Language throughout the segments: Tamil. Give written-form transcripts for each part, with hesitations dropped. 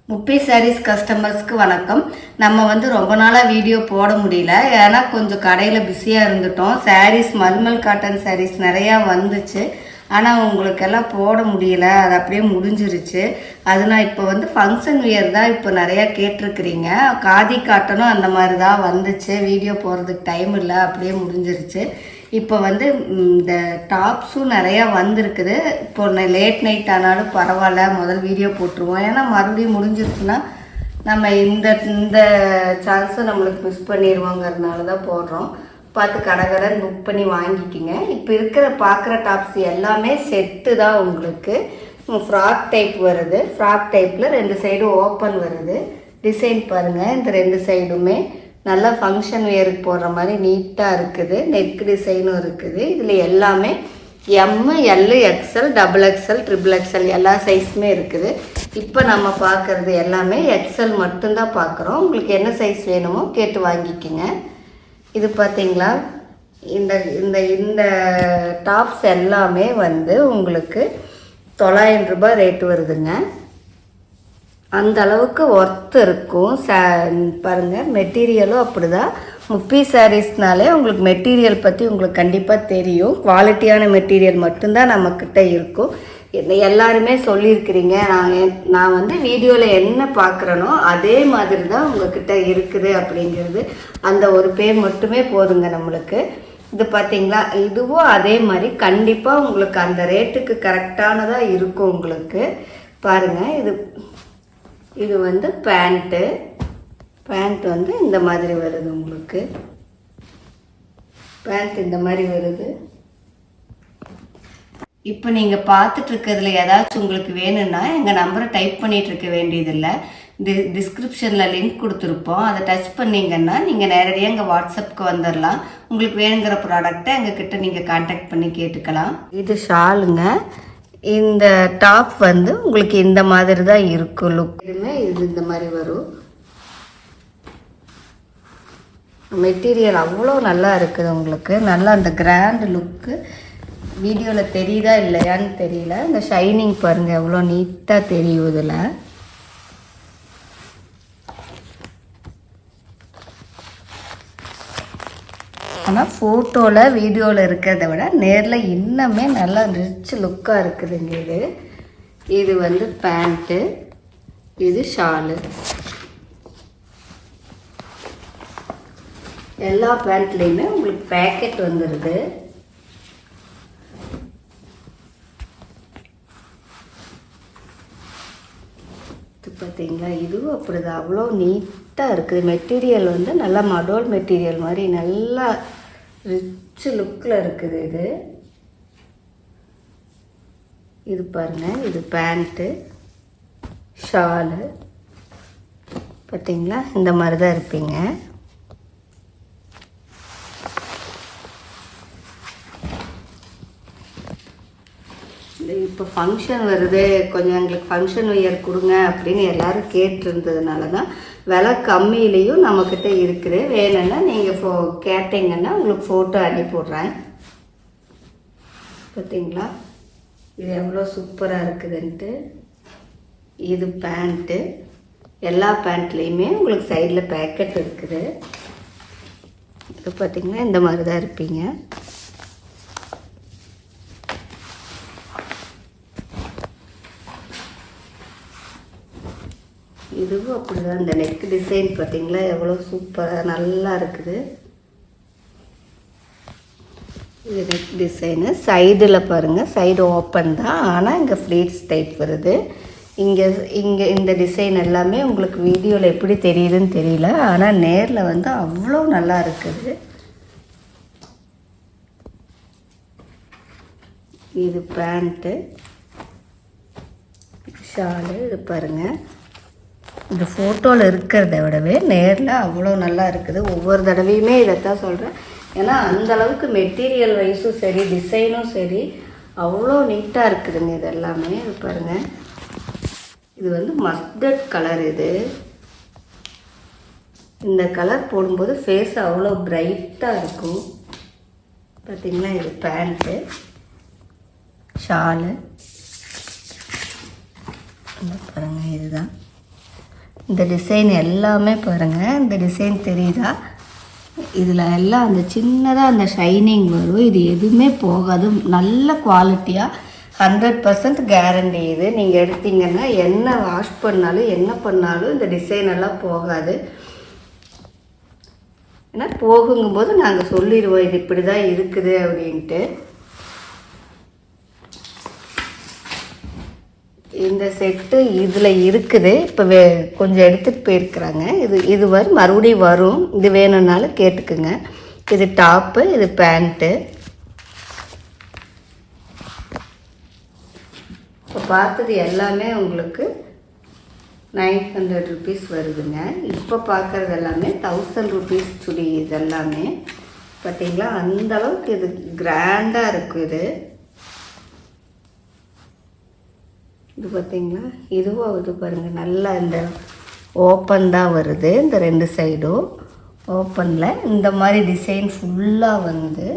முப்பி சாரீஸ் கஸ்டமர்ஸ்க்கு வணக்கம். நம்ம ரொம்ப நாளாக வீடியோ போட முடியல, ஏன்னா கொஞ்சம் கடையில் பிஸியாக இருந்துட்டோம். சாரீஸ் மல்மல் காட்டன் சாரீஸ் நிறையா வந்துச்சு, ஆனால் உங்களுக்கெல்லாம் போட முடியல, அது அப்படியே முடிஞ்சிருச்சு. அது நான் இப்போ ஃபங்க்ஷன் வியர் தான் இப்போ நிறையா கேட்டிருக்கிறீங்க. காதி காட்டனும் அந்த மாதிரி தான் வந்துச்சு, வீடியோ போடுறதுக்கு டைம் இல்லை, அப்படியே முடிஞ்சிருச்சு. இப்போ இந்த டாப்ஸும் நிறையா வந்திருக்குது. இப்போ லேட் நைட் ஆனாலும் பரவாயில்ல, முதல் வீடியோ போட்டுருவோம். ஏன்னா மறுபடியும் முடிஞ்சிருச்சுன்னா நம்ம இந்த சான்ஸை நம்மளுக்கு மிஸ் பண்ணிடுவோங்கிறதுனால தான் போடுறோம். பார்த்து கடை புக் பண்ணி வாங்கிக்கிங்க. இப்போ இருக்கிற பார்க்குற டாப்ஸ் எல்லாமே செட்டு தான். உங்களுக்கு ஃப்ராக் டைப் வருது. ஃப்ராக் டைப்பில் 2 சைடும் ஓப்பன் வருது. டிசைன் பாருங்கள், இந்த 2 சைடுமே நல்லா ஃபங்க்ஷன் வியருக்கு போடுற மாதிரி நீட்டாக இருக்குது. நெக் டிசைனும் இருக்குது. இதில் எல்லாமே M, L, XL, double XL, triple XL எல்லா சைஸுமே இருக்குது. இப்போ நம்ம பார்க்குறது எல்லாமே எக்ஸ்எல் மட்டும்தான் பார்க்குறோம். உங்களுக்கு என்ன சைஸ் வேணுமோ கேட்டு வாங்கிக்கோங்க. இது பார்த்தீங்களா, இந்த இந்த இந்த டாப்ஸ் எல்லாமே உங்களுக்கு 900 ரூபாய் ரேட்டு வருதுங்க. அந்த அளவுக்கு ஒர்த் இருக்கும். பாருங்கள், மெட்டீரியலும் அப்படி தான். முப்பி சாரீஸ்னாலே உங்களுக்கு மெட்டீரியல் பற்றி உங்களுக்கு கண்டிப்பாக தெரியும். குவாலிட்டியான மெட்டீரியல் மட்டும்தான் நம்மக்கிட்ட இருக்கும். எல்லாருமே சொல்லியிருக்கிறீங்க. நான் வீடியோவில் என்ன பார்க்குறேனோ அதே மாதிரி தான் உங்கள்கிட்ட இருக்குது அப்படிங்கிறது. அந்த ஒரு பேர் மட்டுமே போதுங்க நம்மளுக்கு. இது பார்த்தீங்களா, இதுவும் அதே மாதிரி கண்டிப்பாக உங்களுக்கு அந்த ரேட்டுக்கு கரெக்டானதாக இருக்கும் உங்களுக்கு. பாருங்கள், இது பேண்ட்டு இந்த மாதிரி வருது. உங்களுக்கு பேண்ட் இந்த மாதிரி வருது. இப்போ நீங்கள் பார்த்துட்ருக்கிறதுல ஏதாச்சும் உங்களுக்கு வேணும்னா எங்கள் நம்பரை டைப் பண்ணிகிட்ருக்க வேண்டியதில்லை. டிஸ்கிரிப்ஷனில் லிங்க் கொடுத்துருப்போம், அதை டச் பண்ணிங்கன்னா நீங்கள் நேரடியாக எங்கள் வாட்ஸ்அப்புக்கு வந்துடலாம். உங்களுக்கு வேணுங்கிற ப்ராடக்டை எங்ககிட்ட நீங்கள் கான்டாக்ட் பண்ணி கேட்டுக்கலாம். இது ஷாலுங்க. இந்த டாப் உங்களுக்கு இந்த மாதிரி தான் இருக்கும். லுக்குமே இது இந்த மாதிரி வரும். மெட்டீரியல் அவ்வளோ நல்லா இருக்குது உங்களுக்கு. நல்லா அந்த கிராண்ட் லுக்கு வீடியோவில் தெரியுதா இல்லையான்னு தெரியல. இந்த ஷைனிங் பாருங்கள், எவ்வளோ நீட்டாக தெரியும் இதில். ஆனால் ஃபோட்டோவில் வீடியோவில் இருக்கிறத விட நேரில் இன்னுமே நல்லா ரிச் லுக்காக இருக்குதுங்க. இது பேண்ட்டு, இது ஷாலு. எல்லா பேண்ட்லேயுமே உங்களுக்கு பேக்கெட் வந்துடுது. பார்த்தீங்களா, இதுவும் அப்படிதான், அவ்வளோ நீட்டாக இருக்குது. மெட்டீரியல் நல்லா மடோல் மெட்டீரியல் மாதிரி நல்லா ரிச் லுக்கில் இருக்குது. இது பாருங்கள், இது பேண்ட்டு, ஷாலு. பார்த்தீங்களா, இந்த மாதிரி தான் இருப்பீங்க. இப்போ ஃபங்க்ஷன் வருது, கொஞ்சம் எங்களுக்கு ஃபங்க்ஷன் வியர் கொடுங்க அப்படின்னு எல்லோரும் கேட்டிருந்ததுனால தான் விலை கம்மியிலையும் நம்மக்கிட்ட இருக்குது. வேணும்னா நீங்கள் கேட்டிங்கன்னா உங்களுக்கு ஃபோட்டோ அனுப்பிவிட்றேன். பார்த்தீங்களா, இது எவ்வளோ சூப்பராக இருக்குதுன்ட்டு. இது பேண்ட்டு. எல்லா பேண்ட்லேயுமே உங்களுக்கு சைடில் பேக்கெட் இருக்குது. இது பார்த்திங்கன்னா இந்த மாதிரி தான் இருப்பீங்க. இதுவும் அப்படிதான். இந்த நெக் டிசைன் பார்த்தீங்களா, எவ்வளோ சூப்பராக நல்லா இருக்குது. இது நெக் டிசைனு. சைடில் பாருங்கள், சைடு ஓப்பன் தான், ஆனால் இங்கே ஃப்ளீட்ஸ் டைப் வருது. இங்கே இந்த டிசைன் எல்லாமே உங்களுக்கு வீடியோவில் எப்படி தெரியுதுன்னு தெரியல, ஆனால் நேரில் அவ்வளோ நல்லா இருக்குது. இது பேண்ட்டு, ஷாலு. இது பாருங்கள், இந்த ஃபோட்டோவில் இருக்கிறத விடவே நேரில் அவ்வளோ நல்லா இருக்குது. ஒவ்வொரு தடவையுமே இதைத்தான் சொல்கிறேன், ஏன்னா அந்தளவுக்கு மெட்டீரியல் வைஸும் சரி, டிசைனும் சரி, அவ்வளோ நீட்டாக இருக்குதுங்க. இது எல்லாமே இது பாருங்கள். இது மஸ்டர்ட் கலர். இந்த கலர் போடும்போது ஃபேஸ் அவ்வளோ பிரைட்டாக இருக்கும். பார்த்திங்களா, இது பேண்ட்டு, ஷாலு. பாருங்கள், இதுதான் இந்த டிசைன் எல்லாமே பாருங்கள், இந்த டிசைன் தெரியுதா? இதில் எல்லாம் அந்த சின்னதாக அந்த ஷைனிங் வரும். இது எதுவுமே போகாது, நல்ல குவாலிட்டியாக 100% கேரண்டி. இது நீங்கள் எடுத்தீங்கன்னா என்ன வாஷ் பண்ணாலும் என்ன பண்ணாலும் இந்த டிசைன் எல்லாம் போகாது. ஏன்னா போகுங்கும்போது நாங்கள் சொல்லிடுவோம் இது இப்படி தான் இருக்குது அப்படின்ட்டு. இந்த செட்டு இதில் இருக்குது. இப்போ கொஞ்சம் எடுத்துகிட்டு போயிருக்கிறாங்க. இது மறுபடியும் வரும். இது வேணும்னாலும் கேட்டுக்குங்க. இது டாப்பு, இது பேண்ட்டு. இப்போ பார்த்தது எல்லாமே உங்களுக்கு 900 ருபீஸ் வருதுங்க. இப்போ பார்க்குறது எல்லாமே 1000 ருபீஸ் சுடி. இது எல்லாமே பார்த்தீங்களா, அந்தளவுக்கு இது கிராண்டாக இருக்குது. இது பார்த்தீங்களா, இதுவும் இது பாருங்கள், நல்லா இந்த ஓப்பன் தான் வருது. இந்த 2 சைடும் ஓப்பனில் இந்த மாதிரி டிசைன் ஃபுல்லாக வந்து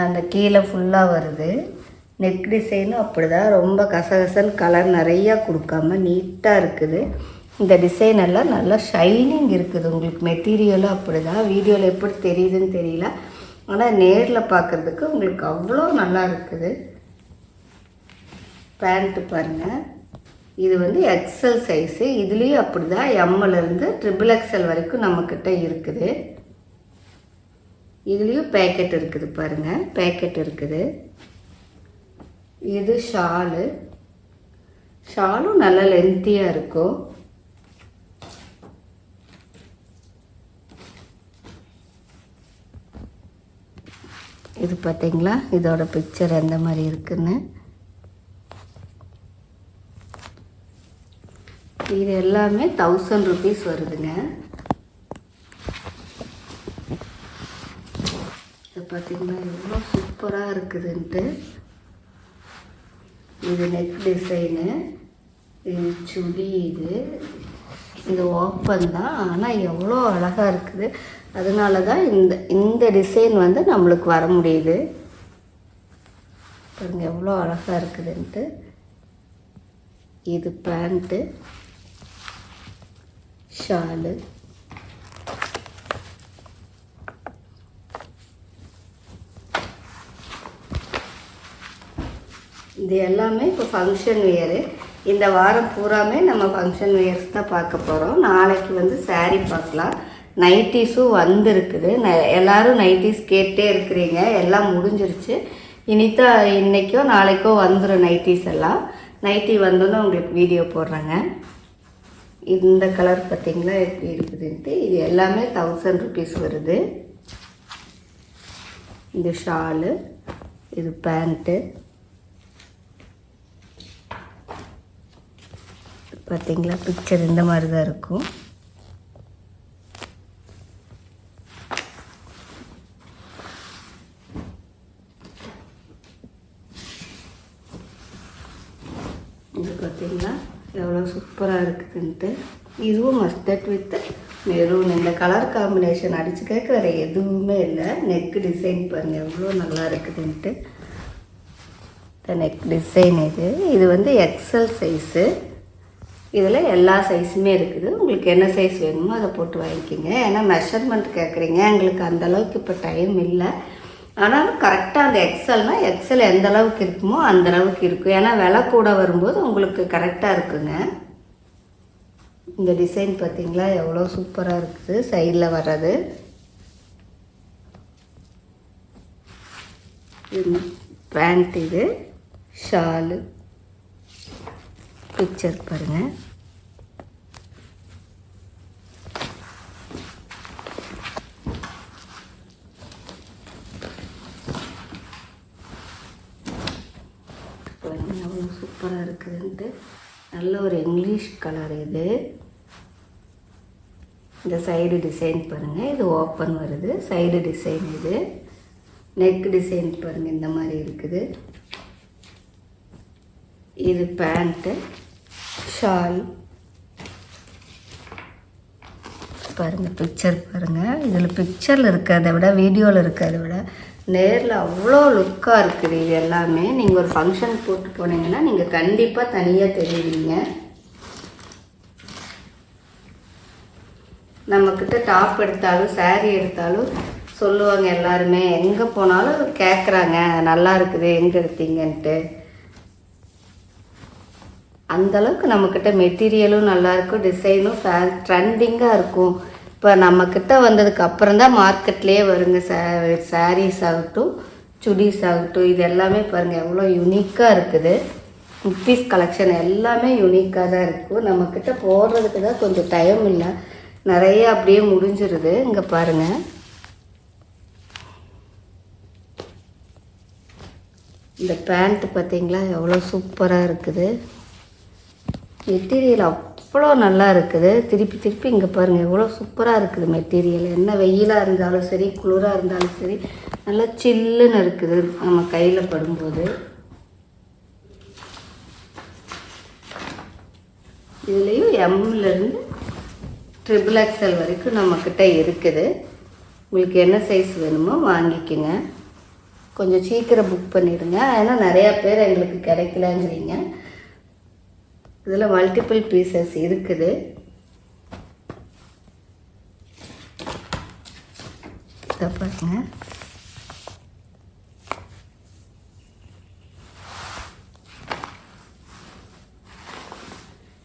அந்த கீழே ஃபுல்லாக வருது. நெக் டிசைனும் அப்படி தான், ரொம்ப கசகசன்னு கலர் நிறையா கொடுக்காம நீட்டாக இருக்குது. இந்த டிசைன் எல்லாம் நல்லா ஷைனிங் இருக்குது. உங்களுக்கு மெட்டீரியலும் அப்படி தான். வீடியோவில் எப்படி தெரியுதுன்னு தெரியல, ஆனால் நேரில் பார்க்குறதுக்கு உங்களுக்கு அவ்வளோ நல்லா இருக்குது. பேண்ட்டு பாருங்கள், இது வந்து எக்ஸல் சைஸு. இதுலேயும் அப்படி தான், எம்மிலேருந்து XXXL வரைக்கும் நம்மக்கிட்ட இருக்குது. இதுலேயும் பேக்கெட் இருக்குது பாருங்கள், பேக்கெட் இருக்குது. இது ஷாலும் நல்லா லென்த்தியாக இருக்கும். இது பார்த்தீங்களா, இதோட பிக்சர் எந்த மாதிரி இருக்குன்னு. இது எல்லாமே 1000 ருபீஸ் வருதுங்க. இது பார்த்தீங்கன்னா எவ்வளோ சூப்பராக இருக்குதுன்ட்டு. இது நெக் டிசைனு, இது சுடி, இது ஓப்பன் தான், ஆனால் எவ்வளோ அழகாக இருக்குது. அதனால தான் இந்த டிசைன் வந்து நம்மளுக்கு வர முடியுது. பாருங்கள் எவ்வளோ அழகாக இருக்குதுன்ட்டு. இது பேண்ட்டு, ஷாலு. இது எல்லாமே இப்போ ஃபங்க்ஷன் வேரு. இந்த வாரம் பூராமே நம்ம ஃபங்க்ஷன் வேர்ஸ் தான் பார்க்க போகிறோம். நாளைக்கு வந்து சாரீ பார்க்கலாம். நைட்டிஸும் வந்துருக்குது. எல்லோரும் நைட்டிஸ் கேட்டே இருக்கிறீங்க. எல்லாம் முடிஞ்சிருச்சு. இன்றைக்கோ நாளைக்கோ வந்துடும் நைட்டிஸ் எல்லாம். நைட்டி வந்தோன்னே உங்களுக்கு வீடியோ போடுறேங்க. இந்த கலர் பார்த்திங்களா எப்படி இருக்குதுன்ட்டு. இது எல்லாமே 1000 ருபீஸ் வருது. இது ஷாலு, இது பேண்ட்டு. பார்த்திங்களா, பிக்சர் இந்த மாதிரி தான் இருக்கும். இது பார்த்திங்களா எவ்வளோ சூப்பராக இருக்குதுன்ட்டு. இதுவும் மஸ்டர்ட் வித் மெரூன். இந்த கலர் காம்பினேஷன் அடித்து கேட்க வேறு எதுவுமே இல்லை. நெக்கு டிசைன் பாருங்கள் எவ்வளோ நல்லா இருக்குதுன்ட்டு. இந்த நெக் டிசைன் இது வந்து எக்ஸல் சைஸு. இதில் எல்லா சைஸுமே இருக்குது. உங்களுக்கு என்ன சைஸ் வேணுமோ அதை போட்டு வாங்கிக்கிங்க. ஏன்னா மெஷர்மெண்ட் கேட்குறீங்க, எங்களுக்கு அந்தளவுக்கு இப்போ டைம் இல்லை. ஆனாலும் கரெக்டாக அந்த எக்ஸல் எந்த அளவுக்கு இருக்குமோ அந்த அளவுக்கு இருக்கும். ஏன்னா விலை கூட வரும்போது உங்களுக்கு கரெக்டாக இருக்குங்க. இந்த டிசைன் பார்த்திங்களா எவ்வளோ சூப்பராக இருக்குது. சைடில் வர்றது பேண்ட், இது ஷாலு. பிக்சர் பாருங்கள். எவ்வளோ சூப்பராக இருக்குதுன்ட்டு. நல்ல ஒரு இங்கிலீஷ் கலர். இது இந்த சைடு டிசைன் பாருங்கள், இது ஓப்பன் வருது. சைடு டிசைன், இது நெக் டிசைன் பாருங்கள் இந்த மாதிரி இருக்குது. இது பேண்ட்டு, ஷால் பாருங்கள். பிக்சர் பாருங்கள். இதில் பிக்சரில் இருக்கிறத விட வீடியோவில் இருக்கிறத விட நேரில் அவ்வளோ லுக்காக இருக்குது. இது எல்லாமே நீங்கள் ஒரு ஃபங்க்ஷன் போட்டு போனீங்கன்னா நீங்கள் கண்டிப்பாக தனியாக தெரியுவீங்க. நம்மக்கிட்ட டாப் எடுத்தாலும் saree எடுத்தாலும் சொல்லுவாங்க எல்லாருமே, எங்கே போனாலும் கேட்குறாங்க நல்லா இருக்குது எங்கே எடுத்தீங்கன்ட்டு. அந்தளவுக்கு நம்மக்கிட்ட மெட்டீரியலும் நல்லாயிருக்கும், டிசைனும் ட்ரெண்டிங்காக இருக்கும். இப்போ நம்மக்கிட்ட வந்ததுக்கு அப்புறம் தான் மார்க்கெட்லேயே வருங்க சாரீஸ் ஆகட்டும் சுடிஸ் ஆகட்டும். இது எல்லாமே பாருங்கள் எவ்வளோ யூனிக்காக இருக்குது. குர்த்திஸ் கலெக்ஷன் எல்லாமே யூனிக்காக தான் இருக்கும். நம்மக்கிட்ட போடுறதுக்கு தான் கொஞ்சம் டைம் இல்லை, நிறைய அப்படியே முடிஞ்சிருது. இங்கே பாருங்கள், இந்த பேண்ட் பார்த்தீங்களா எவ்வளோ சூப்பராக இருக்குது. மெட்டீரியல் அவ்வளோ நல்லா இருக்குது. திருப்பி திருப்பி இங்கே பாருங்கள் எவ்வளோ சூப்பராக இருக்குது மெட்டீரியல். என்ன வெயிலாக இருந்தாலும் சரி குளிராக இருந்தாலும் சரி நல்லா சில்லுன்னு இருக்குது நம்ம கையில் படும்போது. இதுலேயும் எம்லேருந்து XXL வரைக்கும் நம்மக்கிட்ட இருக்குது. உங்களுக்கு என்ன சைஸ் வேணுமோ வாங்கிக்கோங்க. கொஞ்சம் சீக்கிரம் புக் பண்ணிடுங்க, ஏன்னா நிறையா பேர் எங்களுக்கு கிடைக்கலங்கிறீங்க. இதில் மல்டிபிள் பீசஸ் இருக்குது. இதை பாருங்க,